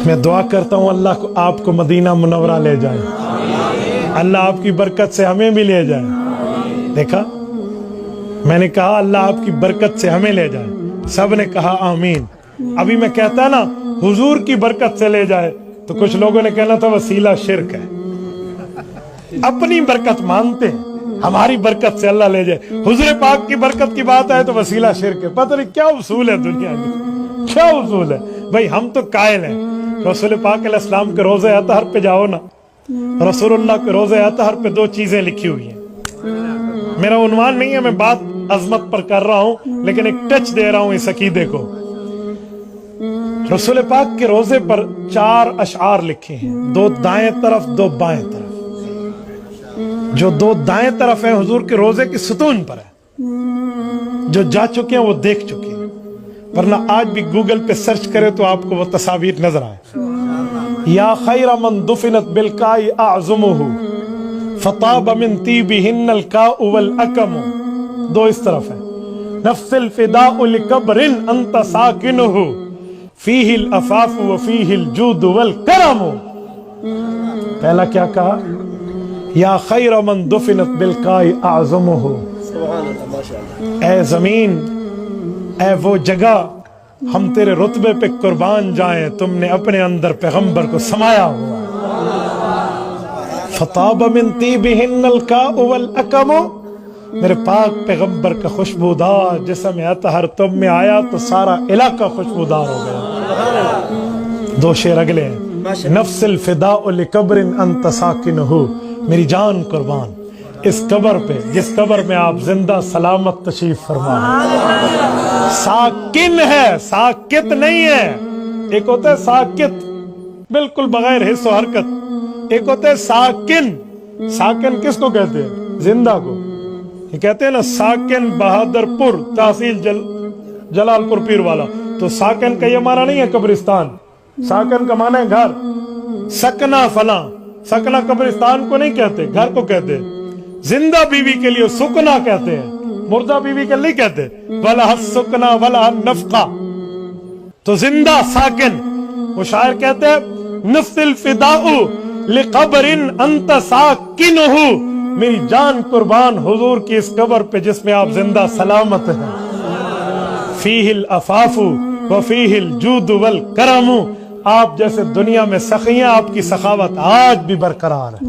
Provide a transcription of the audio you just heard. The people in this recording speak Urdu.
میں دعا کرتا ہوں اللہ کو آپ کو مدینہ منورہ لے جائے، اللہ آپ کی برکت سے ہمیں بھی لے جائے۔ دیکھا، میں نے کہا اللہ آپ کی برکت سے ہمیں لے جائے، سب نے کہا آمین۔ ابھی میں کہتا نا حضور کی برکت سے لے جائے تو کچھ لوگوں نے کہنا تھا وسیلہ شرک ہے۔ اپنی برکت مانتے ہیں، ہماری برکت سے اللہ لے جائے، حضور پاک کی برکت کی بات آئے تو وسیلہ شرک ہے۔ پتہ نہیں کیا اصول ہے دنیا میں، کیا اصول ہے بھائی۔ ہم تو قائل ہیں، رسول پاک علیہ السلام کے روضہ اطہر پہ جاؤ نا، رسول اللہ کے روضہ اطہر پہ 2 چیزیں لکھی ہوئی ہیں۔ میرا عنوان نہیں ہے، میں بات عظمت پر کر رہا ہوں، لیکن ایک ٹچ دے رہا ہوں اس عقیدے کو۔ رسول پاک کے روضے پر 4 اشعار لکھے ہیں، 2 دائیں طرف 2 بائیں طرف۔ جو 2 دائیں طرف ہیں حضور کے روضے کی ستون پر ہے، جو جا چکے ہیں وہ دیکھ چکے ہیں، ورنہ آج بھی گوگل پہ سرچ کرے تو آپ کو وہ تصاویر نظر آئے۔ یا خیر من دفنت بالکائی اعظمہ فطاب من طیبہن الکاء والاکم، 2 اس طرف ہیں۔ نفس الفداء لقبر انت ساکنہ فیہ الافاف وفیہ الجود والکرم۔ پہلا کیا کہا؟ یا خیر من دفنت بالکائی اعظمہ، اے زمین، اے وہ جگہ ہم تیرے رتبے پہ قربان جائیں، تم نے اپنے اندر پیغمبر کو سمایا ہوا۔ فطاب من طیبہن الکاء والاکم، میرے پاک پیغمبر کا خوشبودار جسم اطہر تم میں آیا تو سارا علاقہ خوشبودار ہو گیا۔ 2 شعر اگلے ہیں۔ نفس الفداء لقبر انت ساکنہ، میری جان قربان اس قبر پہ جس قبر میں آپ زندہ سلامت تشریف فرما۔ ساکن ہے، ساکت نہیں ہے۔ ایک ہوتا ہے ساکت بالکل بغیر حس و حرکت، ایک ہوتا ہے ساکن۔ ساکن کس کو کہتے ہیں؟ زندہ کو۔ یہ کہتے ہیں نا ساکن بہادر پور تحصیل جلال پور پیر والا، تو ساکن کا یہ معنی نہیں ہے قبرستان، ساکن کا معنی ہے گھر۔ سکنا فلاں، سکنا قبرستان کو نہیں کہتے، گھر کو کہتے ہیں۔ زندہ بیوی کے لیے سکنا کہتے ہیں، مردہ بیوی کے لیے کہتے وَلَهَا السُّكْنَى وَلَهَا النَّفْقَى۔ تو زندہ ساکن، وہ شاعر کہتے ہیں نفس الفداء لقبر انت ساکنہ، میری جان قربان حضور کی اس قبر پہ جس میں آپ زندہ سلامت ہیں۔ فیہ الافاف وفیہ الجود والکرم، آپ جیسے دنیا میں سخی ہیں، آپ کی سخاوت آج بھی برقرار ہے۔